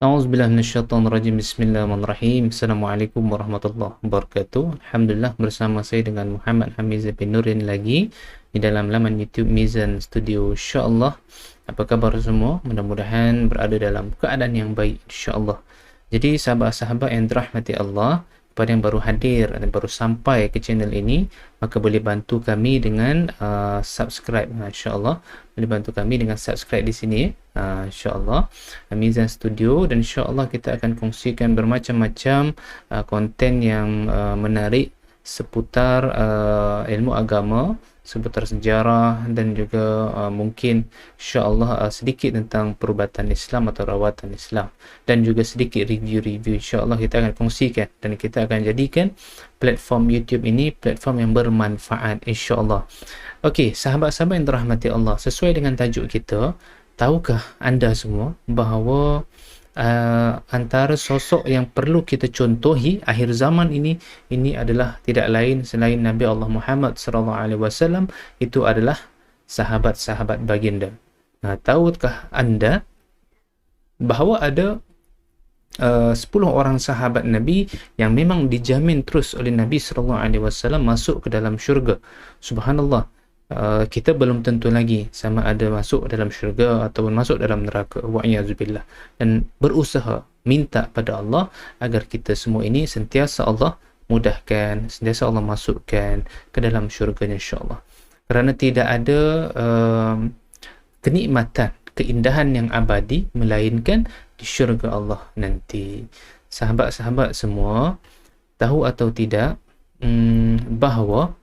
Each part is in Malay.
A'udzubillahi minasyaitonirrajim. Bismillahirrahmanirrahim. Assalamualaikum warahmatullahi wabarakatuh. Alhamdulillah, bersama saya dengan Muhammad Hamiz bin Nurin lagi di dalam laman YouTube Mizan Studio. InsyaAllah, apa kabar semua? Mudah-mudahan berada dalam keadaan yang baik, insyaAllah. Jadi sahabat-sahabat yang dirahmati Allah, kepada yang baru hadir dan baru sampai ke channel ini, maka boleh bantu kami dengan subscribe, insyaAllah. Boleh bantu kami dengan subscribe di sini, insyaAllah, Mizan Studio. Dan insyaAllah kita akan kongsikan bermacam-macam konten yang menarik seputar ilmu agama, seputar sejarah, dan juga mungkin insyaAllah sedikit tentang perubatan Islam atau rawatan Islam, dan juga sedikit review-review insyaAllah kita akan kongsikan, dan kita akan jadikan platform YouTube ini platform yang bermanfaat insyaAllah. Okey, sahabat-sahabat yang dirahmati Allah, sesuai dengan tajuk kita, tahukah anda semua bahawa antara sosok yang perlu kita contohi akhir zaman ini adalah tidak lain selain Nabi Allah Muhammad SAW, itu adalah sahabat-sahabat baginda. Tahukah anda bahawa ada 10 orang sahabat Nabi yang memang dijamin terus oleh Nabi SAW masuk ke dalam syurga. Subhanallah. Kita belum tentu lagi sama ada masuk dalam syurga ataupun masuk dalam neraka, wa'iyyazubillah. Dan berusaha minta pada Allah agar kita semua ini sentiasa Allah mudahkan, sentiasa Allah masukkan ke dalam syurganya insyaAllah. Kerana tidak ada kenikmatan, keindahan yang abadi melainkan di syurga Allah nanti. Sahabat-sahabat semua, tahu atau tidak bahawa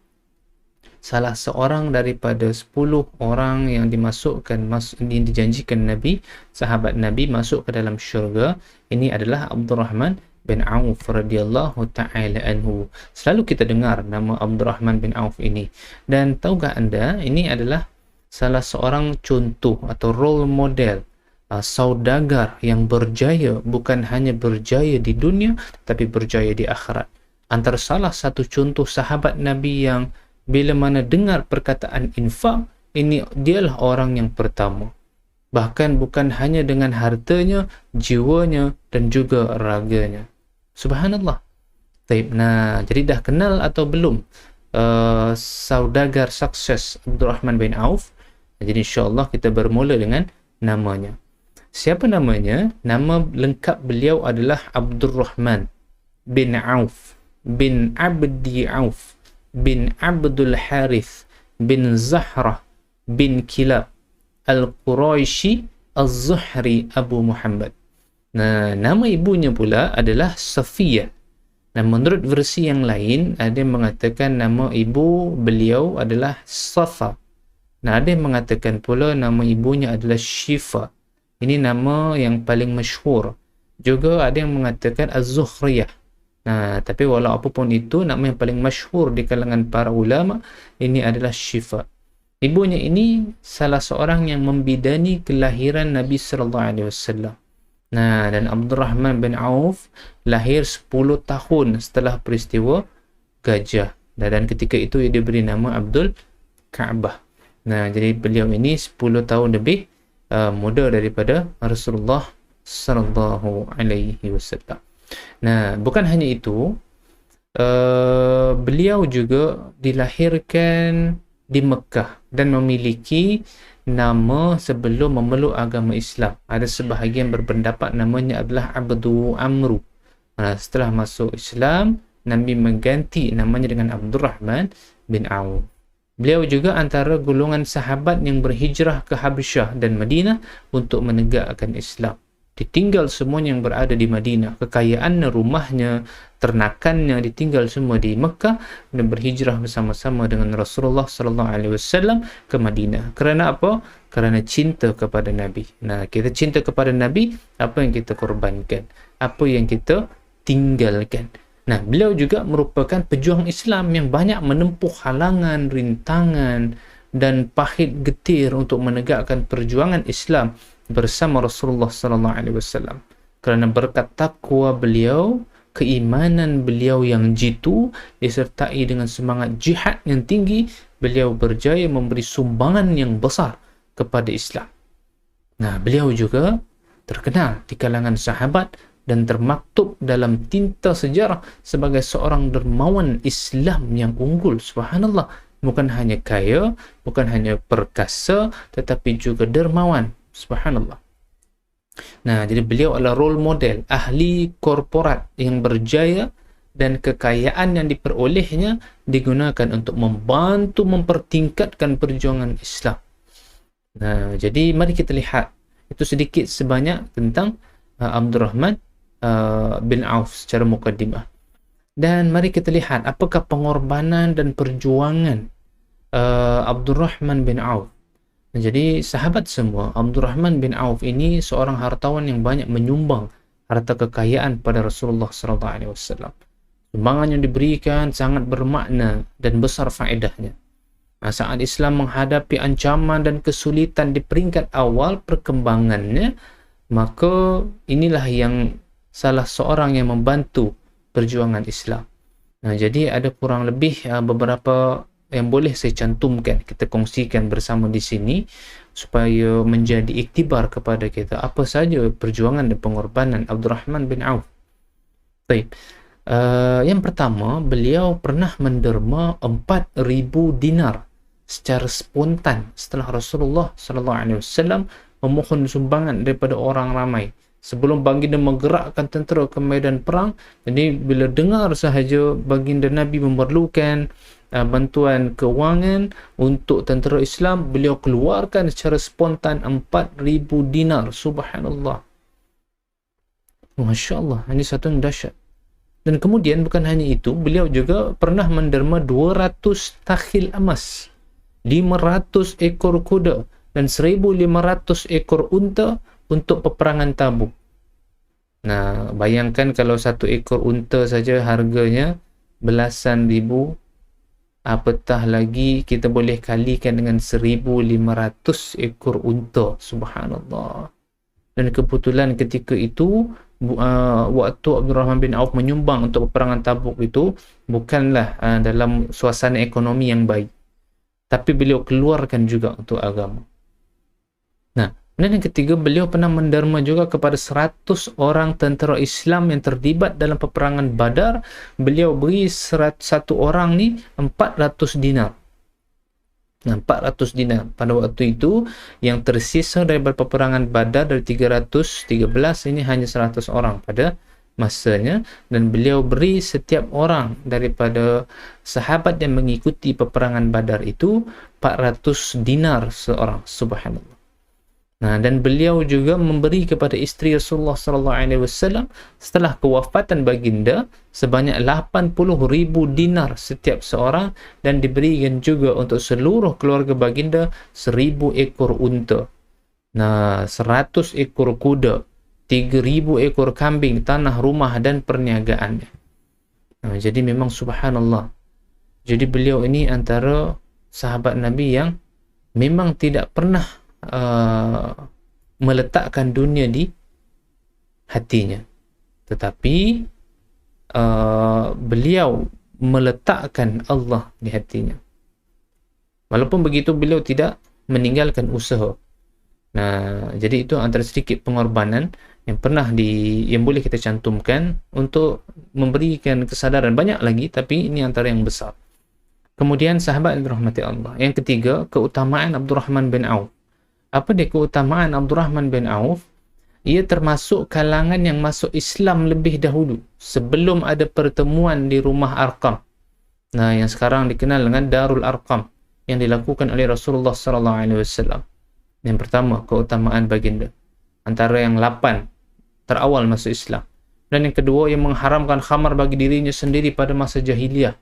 salah seorang daripada 10 orang yang yang dijanjikan Nabi, sahabat Nabi masuk ke dalam syurga, ini adalah Abdurrahman bin Auf radhiyallahu ta'ala anhu. Selalu kita dengar nama Abdurrahman bin Auf ini. Dan tahukah anda, ini adalah salah seorang contoh atau role model saudagar yang berjaya, bukan hanya berjaya di dunia tapi berjaya di akhirat. Antara salah satu contoh sahabat Nabi yang bila mana dengar perkataan infak, ini dialah orang yang pertama. Bahkan bukan hanya dengan hartanya, jiwanya dan juga raganya. Subhanallah. Taib. Nah, jadi dah kenal atau belum saudagar sukses Abdurrahman bin Auf? Jadi insyaAllah kita bermula dengan namanya. Siapa namanya? Nama lengkap beliau adalah Abdurrahman bin Auf bin Abdi Auf bin Abdul Harith bin Zahrah bin Kilab Al-Quraishi Az-Zuhri Abu Muhammad. Nah, nama ibunya pula adalah Safiyah. Nah, menurut versi yang lain, ada yang mengatakan nama ibu beliau adalah Safa. Nah, ada yang mengatakan pula nama ibunya adalah Shifa. Ini nama yang paling masyhur. Juga ada yang mengatakan Az-Zuhriyah. Nah, tapi walau apapun itu, nama yang paling masyhur di kalangan para ulama ini adalah Syifa. Ibunya ini salah seorang yang membidani kelahiran Nabi sallallahu alaihi wasallam. Nah, dan Abdurrahman bin Auf lahir 10 tahun setelah peristiwa Gajah. Dan ketika itu ia diberi nama Abdul Ka'bah. Nah, jadi beliau ini 10 tahun lebih muda daripada Rasulullah sallallahu alaihi wasallam. Nah, bukan hanya itu, beliau juga dilahirkan di Mekah dan memiliki nama sebelum memeluk agama Islam. Ada sebahagian berpendapat namanya adalah Abdu Amru. Setelah masuk Islam, Nabi mengganti namanya dengan Abdurrahman bin Auf. Beliau juga antara golongan sahabat yang berhijrah ke Habasyah dan Madinah untuk menegakkan Islam. Ditinggal semuanya yang berada di Madinah, kekayaannya, rumahnya, ternakannya ditinggal semua di Mekah dan berhijrah bersama-sama dengan Rasulullah sallallahu alaihi wasallam ke Madinah. Kerana apa? Kerana cinta kepada Nabi. Nah, kita cinta kepada Nabi, apa yang kita korbankan? Apa yang kita tinggalkan? Nah, beliau juga merupakan pejuang Islam yang banyak menempuh halangan, rintangan dan pahit getir untuk menegakkan perjuangan Islam bersama Rasulullah sallallahu alaihi wasallam. Kerana berkat takwa beliau, keimanan beliau yang jitu disertai dengan semangat jihad yang tinggi, beliau berjaya memberi sumbangan yang besar kepada Islam. Nah, beliau juga terkenal di kalangan sahabat dan termaktub dalam tinta sejarah sebagai seorang dermawan Islam yang unggul. Subhanallah, bukan hanya kaya, bukan hanya perkasa, tetapi juga dermawan. Subhanallah. Nah, jadi beliau adalah role model ahli korporat yang berjaya, dan kekayaan yang diperolehnya digunakan untuk membantu mempertingkatkan perjuangan Islam. Nah, jadi mari kita lihat itu sedikit sebanyak tentang Abdurrahman bin Auf secara mukaddimah. Dan mari kita lihat apakah pengorbanan dan perjuangan Abdurrahman bin Auf. Nah, jadi sahabat semua, Abdurrahman bin Auf ini seorang hartawan yang banyak menyumbang harta kekayaan pada Rasulullah SAW. Sumbangan yang diberikan sangat bermakna dan besar faedahnya. Nah, saat Islam menghadapi ancaman dan kesulitan di peringkat awal perkembangannya, maka inilah yang salah seorang yang membantu perjuangan Islam. Nah, jadi ada kurang lebih beberapa yang boleh saya cantumkan, kita kongsikan bersama di sini supaya menjadi iktibar kepada kita apa saja perjuangan dan pengorbanan Abdurrahman bin Auf. Baik. Yang pertama, beliau pernah menderma 4.000 dinar secara spontan setelah Rasulullah SAW memohon sumbangan daripada orang ramai. Sebelum baginda menggerakkan tentera ke medan perang, jadi bila dengar sahaja baginda Nabi memerlukan bantuan kewangan untuk tentera Islam, beliau keluarkan secara spontan 4.000 dinar. Subhanallah. Masya Allah, ini satu yang dahsyat. Dan kemudian bukan hanya itu, beliau juga pernah menderma 200 takhil emas, 500 ekor kuda, dan 1.500 ekor unta untuk peperangan Tabuk. Nah, bayangkan kalau satu ekor unta saja harganya belasan ribu, apatah lagi kita boleh kalikan dengan 1.500 ekor unta. Subhanallah. Dan kebetulan ketika itu waktu Abdurrahman bin Auf menyumbang untuk peperangan Tabuk itu bukanlah dalam suasana ekonomi yang baik, tapi beliau keluarkan juga untuk agama. Nah, dan yang ketiga, beliau pernah menderma juga kepada 100 orang tentera Islam yang terlibat dalam peperangan Badar. Beliau beri satu orang ni 400 dinar. Nah, 400 dinar pada waktu itu yang tersisa daripada peperangan Badar dari 313 ini hanya 100 orang pada masanya, dan beliau beri setiap orang daripada sahabat yang mengikuti peperangan Badar itu 400 dinar seorang. Subhanallah. Nah, dan beliau juga memberi kepada isteri Rasulullah SAW setelah kewafatan baginda sebanyak 80.000 dinar setiap seorang, dan diberikan juga untuk seluruh keluarga baginda 1.000 ekor unta. Nah, 100 ekor kuda, 3.000 ekor kambing, tanah, rumah dan perniagaannya. Nah, jadi memang subhanallah. Jadi beliau ini antara sahabat Nabi yang memang tidak pernah meletakkan dunia di hatinya, tetapi beliau meletakkan Allah di hatinya. Walaupun begitu, beliau tidak meninggalkan usaha. Nah, jadi itu antara sedikit pengorbanan yang pernah yang boleh kita cantumkan untuk memberikan kesadaran. Banyak lagi, tapi ini antara yang besar. Kemudian sahabat yang dirahmati Allah, yang ketiga, keutamaan Abdurrahman bin Auf. Apa dia keutamaan Abdurrahman bin Auf? Ia termasuk kalangan yang masuk Islam lebih dahulu, sebelum ada pertemuan di rumah Arqam. Nah, yang sekarang dikenal dengan Darul Arqam, yang dilakukan oleh Rasulullah SAW. Yang pertama, keutamaan baginda, antara yang 8 terawal masuk Islam. Dan yang kedua, yang mengharamkan khamar bagi dirinya sendiri pada masa jahiliyah.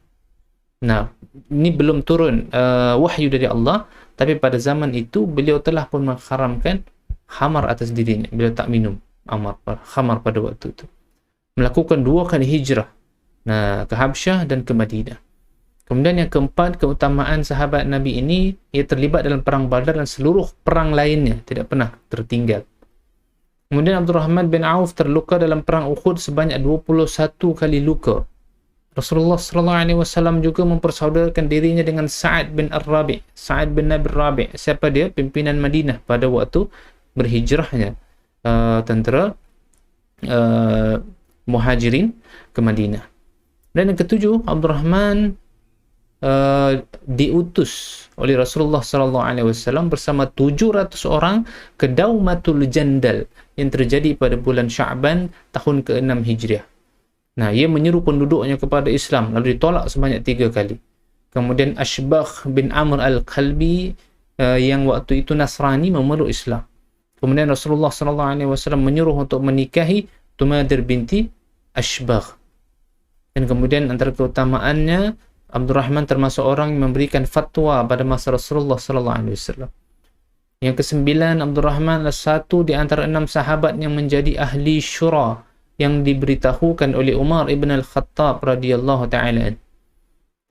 Nah, ini belum turun wahyu dari Allah, tapi pada zaman itu beliau telah pun mengharamkan khamar atas dirinya. Beliau tak minum khamar pada waktu itu. Melakukan 2 kali hijrah, nah, ke Habsyah dan ke Madinah. Kemudian yang keempat, keutamaan sahabat Nabi ini, ia terlibat dalam perang Badar dan seluruh perang lainnya, tidak pernah tertinggal. Kemudian Abdurrahman bin Auf terluka dalam perang Uhud sebanyak 21 kali luka. Rasulullah SAW juga mempersaudarakan dirinya dengan Sa'ad bin Nabi Rabi'. Siapa dia? Pimpinan Madinah pada waktu berhijrahnya. tentera Muhajirin ke Madinah. Dan yang ketujuh, Abdurrahman diutus oleh Rasulullah sallallahu alaihi wasallam bersama 700 orang ke Daumatul Jandal yang terjadi pada bulan Sya'ban tahun ke-6 Hijriah. Nah, ia menyeru penduduknya kepada Islam, lalu ditolak sebanyak 3 kali. Kemudian Ashbagh bin Amr al-Qalbi yang waktu itu Nasrani memeluk Islam. Kemudian Rasulullah sallallahu alaihi wasallam menyuruh untuk menikahi Tumadir binti Ashbagh. Dan kemudian antara keutamaannya, Abdurrahman termasuk orang yang memberikan fatwa pada masa Rasulullah sallallahu alaihi wasallam. Yang kesembilan, Abdurrahman adalah satu di antara 6 sahabat yang menjadi ahli syura yang diberitahukan oleh Umar ibn al-Khattab radhiyallahu ta'ala.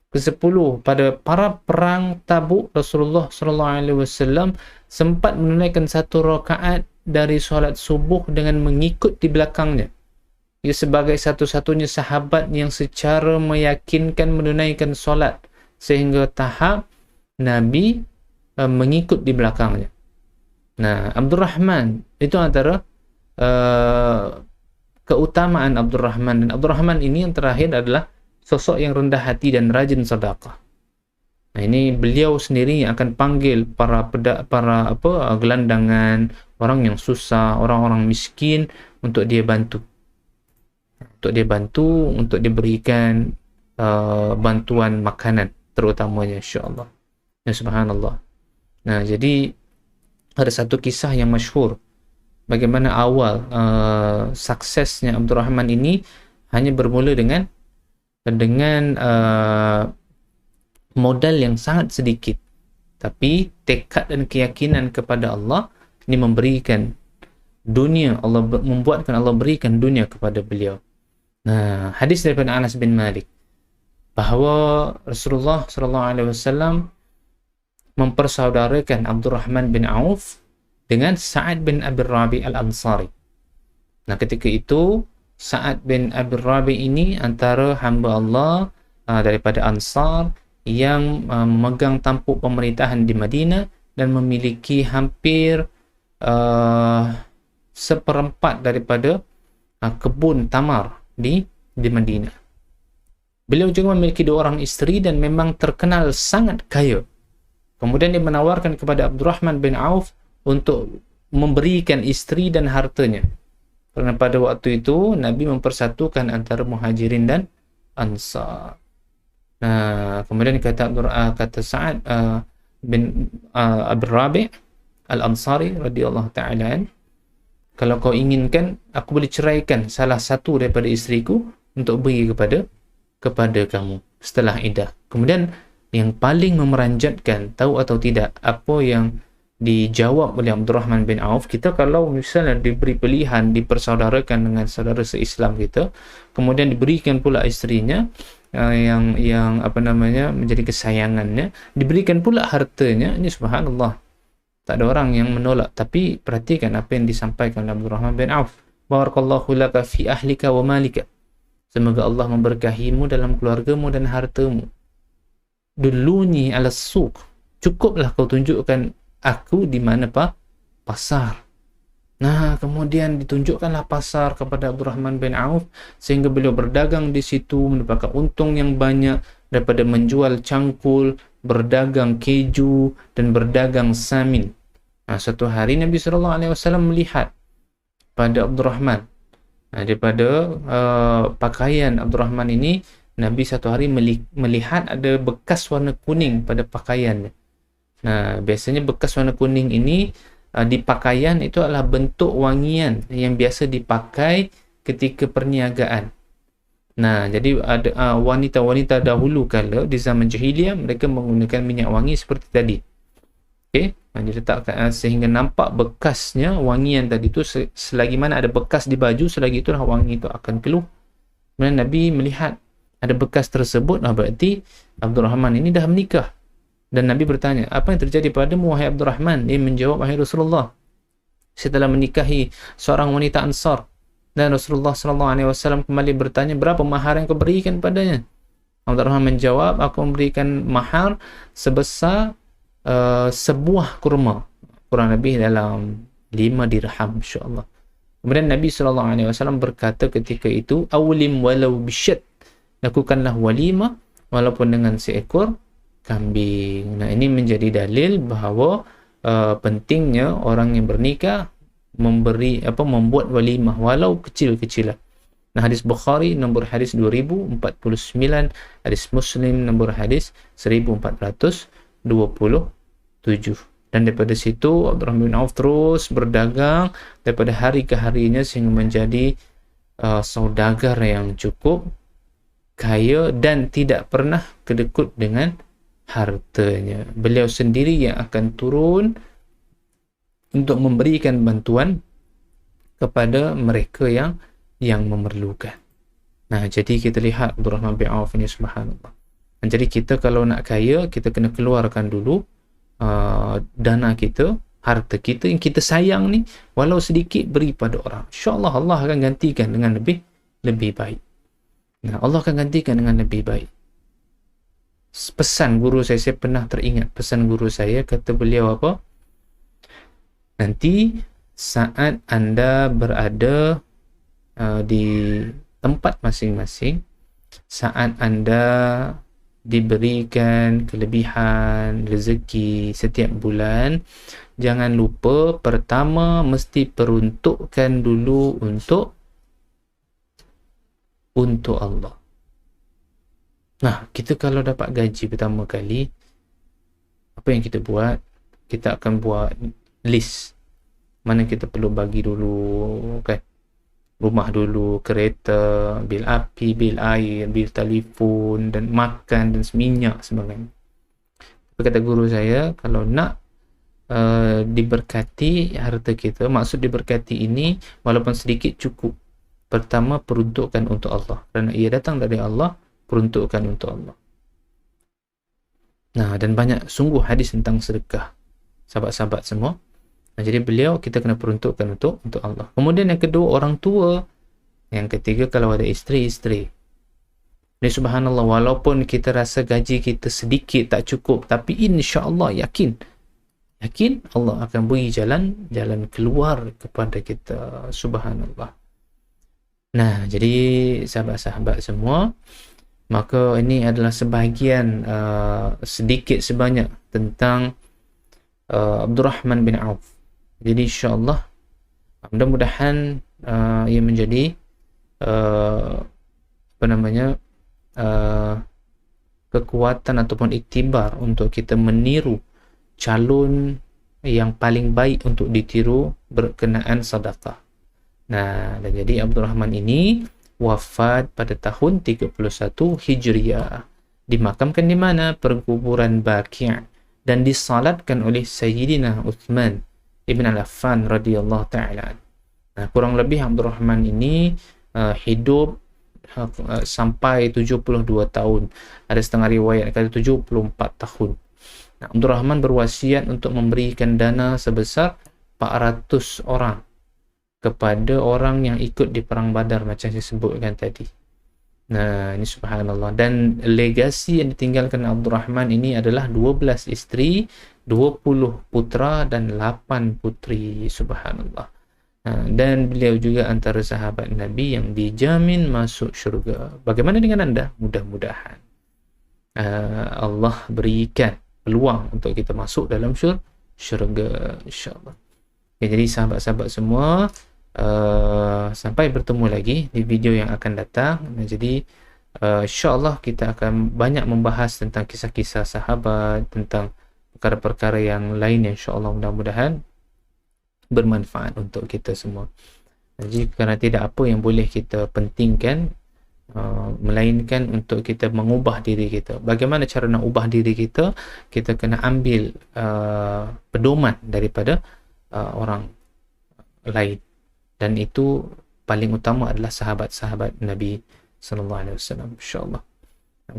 Ke-10, pada para perang Tabuk, Rasulullah sallallahu alaihi wasallam sempat menunaikan 1 rakaat dari solat subuh dengan mengikut di belakangnya. Ia sebagai satu-satunya sahabat yang secara meyakinkan menunaikan solat sehingga tahap Nabi mengikut di belakangnya. Nah, Abdurrahman itu antara keutamaan Abdurrahman. Dan Abdurrahman ini yang terakhir adalah sosok yang rendah hati dan rajin sedekah. Nah, ini beliau sendiri yang akan panggil para gelandangan, orang yang susah, orang-orang miskin untuk dia bantu. Untuk diberikan bantuan makanan terutamanya, insyaAllah. Ya, subhanallah. Nah, jadi ada satu kisah yang masyhur bagaimana awal suksesnya Abdurrahman ini hanya bermula dengan modal yang sangat sedikit, tapi tekad dan keyakinan kepada Allah ini memberikan dunia. Allah membuatkan Allah berikan dunia kepada beliau. Nah, hadis daripada Anas bin Malik bahawa Rasulullah sallallahu alaihi wasallam mempersaudarakan Abdurrahman bin Auf dengan Sa'ad bin Abi Rabi al-Ansari. Nah, ketika itu Sa'ad bin Abi Rabi ini antara hamba Allah daripada Ansar yang memegang tampuk pemerintahan di Madinah dan memiliki hampir seperempat daripada kebun tamar di Madinah. Beliau juga memiliki 2 orang isteri dan memang terkenal sangat kaya. Kemudian dia menawarkan kepada Abdurrahman bin Auf untuk memberikan isteri dan hartanya. Kerana pada waktu itu Nabi mempersatukan antara Muhajirin dan Ansar. Nah, kemudian kata Sa'ad bin Abi Rabi' al-Ansari radhiyallahu ta'ala, kalau kau inginkan, aku boleh ceraikan salah satu daripada isteriku untuk beri kepada kamu setelah iddah. Kemudian yang paling memeranjatkan, tahu atau tidak apa yang dijawab oleh Abdurrahman bin Auf, kita kalau misalnya diberi pilihan dipersaudarakan dengan saudara se-Islam kita, kemudian diberikan pula isterinya yang menjadi kesayangannya, diberikan pula hartanya, ini subhanallah, tak ada orang yang menolak. Tapi perhatikan apa yang disampaikan oleh Abdurrahman bin Auf. Barakallahu laka fi ahlika wa malika. Semoga Allah memberkahimu dalam keluargamu dan hartamu. Dulluni ala suq. Cukuplah kau tunjukkan aku di mana pasar. Nah, kemudian ditunjukkanlah pasar kepada Abdurrahman bin Auf sehingga beliau berdagang di situ, mendapatkan untung yang banyak daripada menjual cangkul, berdagang keju dan berdagang samin. Nah, suatu hari Nabi SAW melihat pada Abdurrahman, daripada pakaian Abdurrahman ini, Nabi satu hari melihat ada bekas warna kuning pada pakaiannya. Nah, biasanya bekas warna kuning ini di pakaian itu adalah bentuk wangian yang biasa dipakai ketika perniagaan. Nah, jadi ada wanita-wanita dahulu kala di zaman jahiliyah, mereka menggunakan minyak wangi seperti tadi. Okey, diletakkan sehingga nampak bekasnya wangian tadi itu. Selagi mana ada bekas di baju, selagi itulah wangi itu akan keluar. Kemudian Nabi melihat ada bekas tersebut, berarti Abdurrahman ini dah menikah. Dan Nabi bertanya, apa yang terjadi padamu wahai Abdurrahman? Dia menjawab, wahai Rasulullah, saya telah menikahi seorang wanita Ansar. Dan Rasulullah SAW kembali bertanya, berapa mahar yang kau berikan padanya? Abdurrahman menjawab, aku memberikan mahar sebesar sebuah kurma, kurang lebih dalam 5 dirham, insyaAllah. Kemudian Nabi SAW berkata ketika itu, awlim walau bisyad, lakukanlah walimah walaupun dengan seekor kambing. Nah, ini menjadi dalil bahawa pentingnya orang yang bernikah membuat walimah walau kecil-kecilan. Nah, hadis Bukhari nombor hadis 2049, hadis Muslim nombor hadis 1427. Dan daripada situ Abdurrahman bin Auf terus berdagang daripada hari ke harinya sehingga menjadi saudagar yang cukup kaya dan tidak pernah kedekut dengan hartanya. Beliau sendiri yang akan turun untuk memberikan bantuan kepada mereka yang memerlukan. Nah, jadi kita lihat Abdurrahman bin Auf ini, subhanallah. Dan jadi kita kalau nak kaya, kita kena keluarkan dulu dana kita, harta kita yang kita sayang ni, walau sedikit beri pada orang. InsyaAllah Allah akan gantikan dengan lebih baik. Nah, Allah akan gantikan dengan lebih baik. Pesan guru saya pernah teringat pesan guru saya, kata beliau apa? Nanti saat anda berada di tempat masing-masing, saat anda diberikan kelebihan rezeki setiap bulan, jangan lupa pertama mesti peruntukkan dulu untuk Allah. Nah, kita kalau dapat gaji pertama kali, apa yang kita buat? Kita akan buat list mana kita perlu bagi dulu, kan? Rumah dulu, kereta, bil api, bil air, bil telefon, dan makan, dan minyak sebagainya. Tapi kata guru saya, kalau nak diberkati harta kita, maksud diberkati ini walaupun sedikit cukup. Pertama peruntukkan untuk Allah, kerana ia datang dari Allah, peruntukkan untuk Allah. Nah, dan banyak sungguh hadis tentang sedekah, sahabat-sahabat semua. Nah, jadi beliau kita kena peruntukkan untuk Allah. Kemudian yang kedua, orang tua. Yang ketiga, kalau ada isteri. Ini subhanallah, walaupun kita rasa gaji kita sedikit, tak cukup, tapi insya-Allah yakin Allah akan beri jalan keluar kepada kita, subhanallah. Nah, jadi sahabat-sahabat semua, maka ini adalah sebahagian sedikit sebanyak tentang Abdurrahman bin Auf. Jadi insyaAllah mudah-mudahan ia menjadi kekuatan ataupun iktibar untuk kita meniru calon yang paling baik untuk ditiru berkenaan sedekah. Nah, dan jadi Abdurrahman ini wafat pada tahun 31 Hijriah. Dimakamkan di mana? Perkuburan Baqi', dan disalatkan oleh Sayyidina Uthman Ibn Al-Affan radhiyallahu ta'ala. Nah, kurang lebih Abdurrahman ini hidup sampai 72 tahun. Ada setengah riwayat kata 74 tahun. Nah, Abdurrahman berwasiat untuk memberikan dana sebesar 400 orang kepada orang yang ikut di perang Badar macam saya sebutkan tadi. Nah, ini subhanallah. Dan legasi yang ditinggalkan Abdurrahman ini adalah 12 isteri, 20 putra dan 8 putri, subhanallah. Dan beliau juga antara sahabat Nabi yang dijamin masuk syurga. Bagaimana dengan anda? Mudah-mudahan Allah berikan peluang untuk kita masuk dalam syurga, insyaAllah. Okay, jadi sahabat-sahabat semua, sampai bertemu lagi di video yang akan datang. Jadi insyaAllah kita akan banyak membahas tentang kisah-kisah sahabat, tentang perkara-perkara yang lain yang insyaAllah mudah-mudahan bermanfaat untuk kita semua. Jadi kerana tidak apa yang boleh kita pentingkan melainkan untuk kita mengubah diri kita. Bagaimana cara nak ubah diri kita? Kita kena ambil pedoman daripada orang lain, dan itu paling utama adalah sahabat-sahabat Nabi sallallahu alaihi wasallam, insyaallah.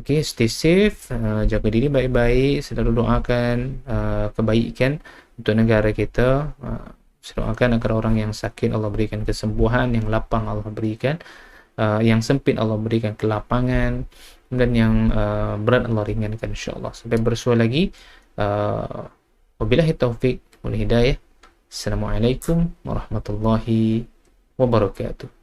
Okey, stay safe, jaga diri baik-baik, selalu doakan kebaikan untuk negara kita. Doakan agar orang yang sakit Allah berikan kesembuhan, yang lapang Allah berikan, yang sempit Allah berikan kelapangan, dan yang berat Allah ringankan, insyaallah. Sampai bersua lagi. Wabillahi taufik wal hidayah. Assalamualaikum warahmatullahi wabarakatuh.